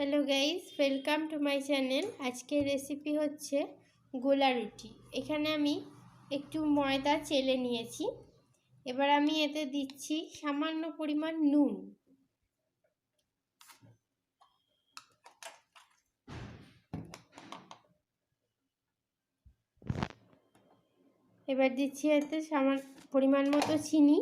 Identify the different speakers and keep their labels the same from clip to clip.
Speaker 1: Hello guys, welcome to my channel. আজকের recipe হচ্ছে গোলা রুটি। এখানে আমি একটু ময়দা চেলে নিয়েছি। এবার আমি এতে দিচ্ছি সামান্য পরিমাণ নুন। এবার দিচ্ছি এতে সামান্য পরিমাণ মতো চিনি।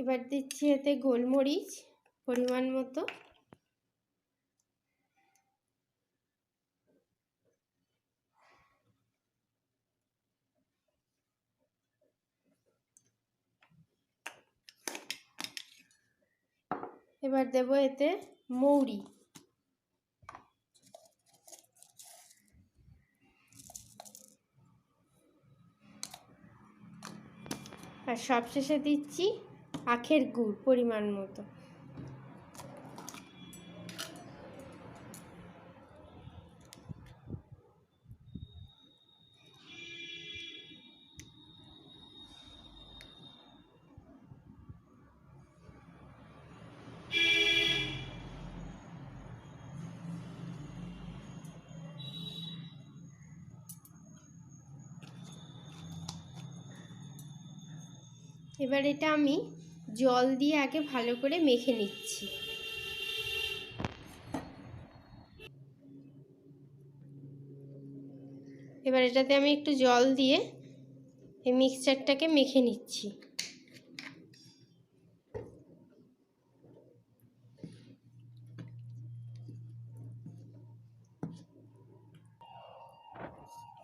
Speaker 1: এবার দিচ্ছি এতে গোলমরিচ পরিমাণ মতো। এবার দেব এতে মৌরি। আর সবশেষে দিচ্ছি আখের গুড় পরিমাণ মতো। এবার এটা আমি জল দিয়ে আগে ভালো করে মেখে নিচ্ছি। এবার এটাতে আমি একটু জল দিয়ে এই মিক্সচারটাকে মেখে নিচ্ছি।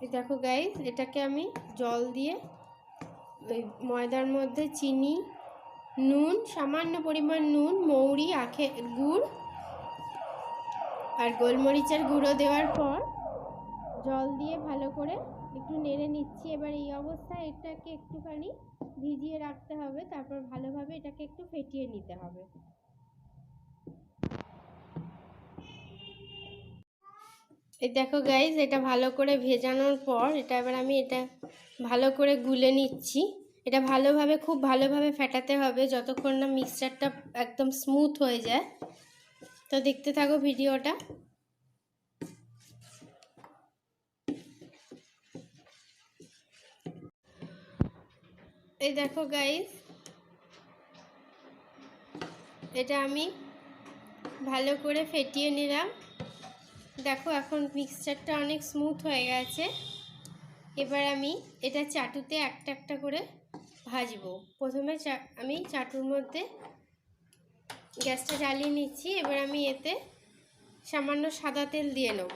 Speaker 1: এই দেখো গাইস, এটাকে আমি জল দিয়ে ওই ময়দার মধ্যে চিনি, নুন, সামান্য পরিমাণ নুন, মৌরি, আখের গুড় আর গোলমরিচের গুঁড়ো দেওয়ার পর জল দিয়ে ভালো করে একটু নেড়ে নিচ্ছি। এবার এই অবস্থায় এটাকে একটুখানি ভিজিয়ে রাখতে হবে, তারপর ভালোভাবে এটাকে একটু ফেটিয়ে নিতে হবে। এই দেখো গাইস, এটা ভালো করে ভেজানোর পর এবার আমি এটা ভালো করে গুলে নিচ্ছি। এটা খুব ভালোভাবে ফেটাতে হবে যতক্ষণ না মিক্সচারটা একদম স্মুথ হয়ে যায়। তো দেখতে থাকো ভিডিওটা। এই দেখো গাইস, এটা আমি ভালো করে ফেটিয়ে নিলাম। দেখো এখন মিক্সচারটা অনেক স্মুথ হয়ে গেছে। এবার আমি এটা চাটুতে একটা একটা করে ভাজবো। প্রথমে আমি চাটুর মধ্যে গ্যাসটা জ্বালিয়ে নিচ্ছি। এবার আমি এতে সামান্য সাদা তেল দিয়ে নেব।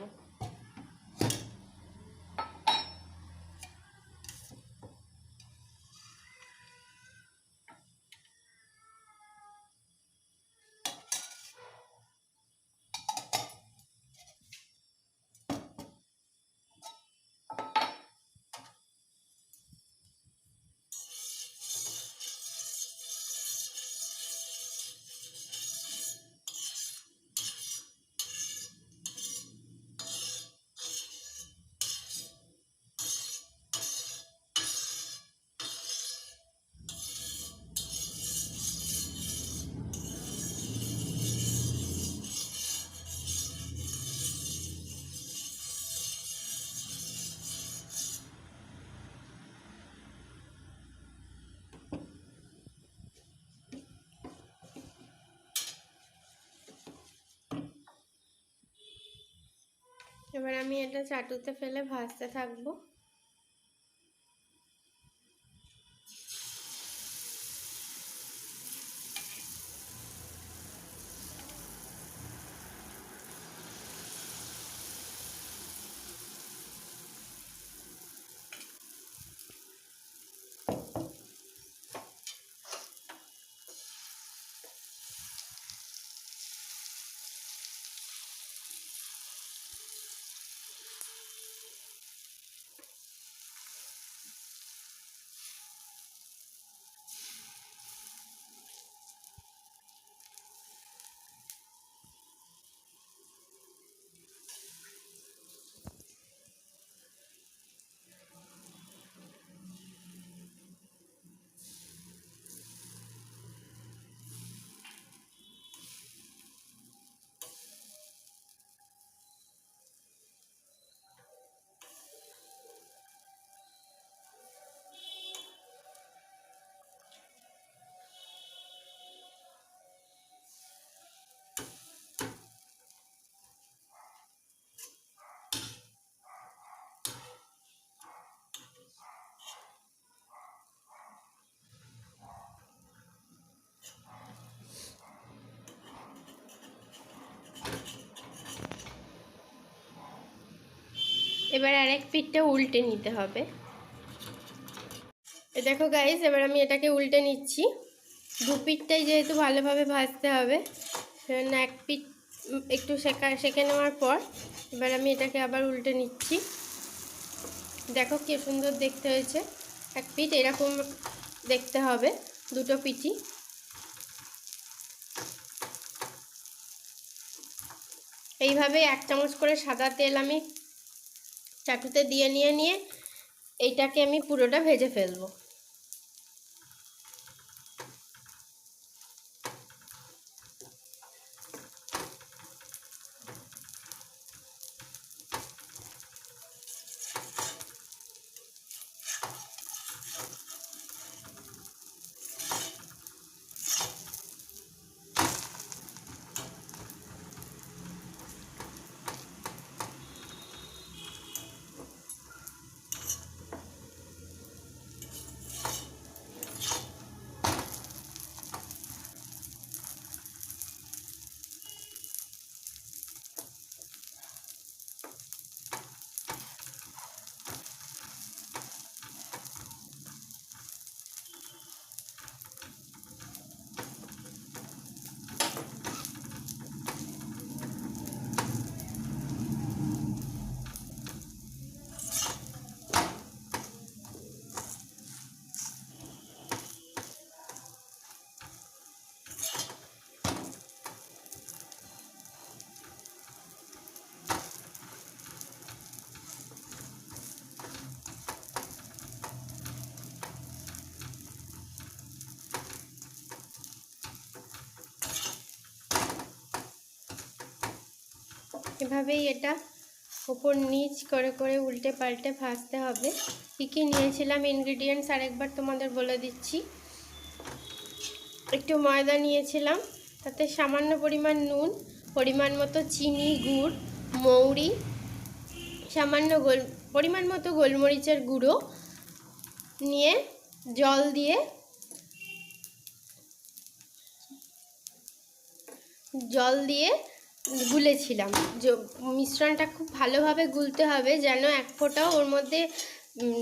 Speaker 1: এবার আমি এটা চাটুতে ফেলে ভাজতে থাকবো। এবার আরেক পিঠটা উল্টে নিতে হবে। দেখো গাইস, এবার আমি এটাকে উল্টে নিচ্ছি। দু পিঠটাই যেহেতু ভালোভাবে ভাজতে হবে, সেজন্য এক পিঠ একটু সেঁকে নেওয়ার পর এবার আমি এটাকে আবার উল্টে নিচ্ছি। দেখো কি সুন্দর দেখতে হয়েছে। এক পিঠ এরকম দেখতে হবে, দুটো পিঠই। এইভাবে 1 চামচ করে সাদা তেল আমি চাটুতে দিয়ে নিয়ে এইটাকে আমি পুরোটা ভেজে ফেলবো। এভাবেই এটা উপর নিচ করে উল্টে পাল্টে ভাজতে হবে। কী কী নিয়েছিলাম ইনগ্রিডিয়েন্টস আরেকবার তোমাদের বলে দিচ্ছি। একটু ময়দা নিয়েছিলাম, তাতে সামান্য পরিমাণ নুন, পরিমাণ মতো চিনি, গুড়, মৌরি, সামান্য পরিমাণ মতো গোলমরিচের গুঁড়ো নিয়ে জল দিয়ে গুলেছিলাম। মিশ্রণটা খুব ভালোভাবে গুলতে হবে, যেন এক ফোঁটাও ওর মধ্যে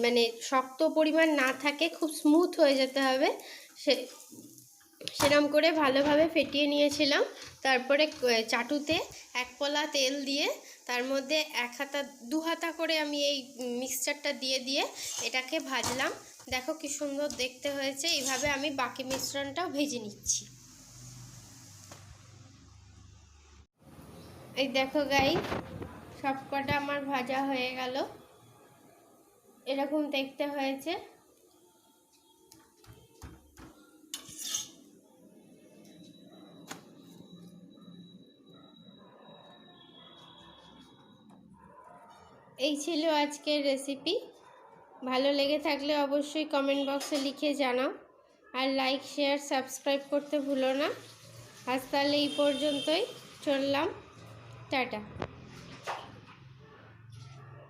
Speaker 1: মানে শক্ত পরিমাণ না থাকে, খুব স্মুথ হয়ে যেতে হবে। সেরকম করে ভালোভাবে ফেটিয়ে নিয়েছিলাম। তারপরে চাটুতে 1 পলা তেল দিয়ে তার মধ্যে 2 হাতা করে আমি এই মিক্সচারটা দিয়ে এটাকে ভাজলাম। দেখো কি সুন্দর দেখতে হয়েছে। এইভাবে আমি বাকি মিশ্রণটাও ভেজে নিচ্ছি। এই দেখো গাইস, সবকটা আমার ভাজা হয়ে গেল। এরকম দেখতে হয়েছে। এই ছিল আজকের রেসিপি। ভালো লেগে থাকলে অবশ্যই কমেন্ট বক্সে লিখে জানাও, আর লাইক, শেয়ার, সাবস্ক্রাইব করতে ভুলো না। আজ তাহলে এই পর্যন্তই, চললাম, টাটা।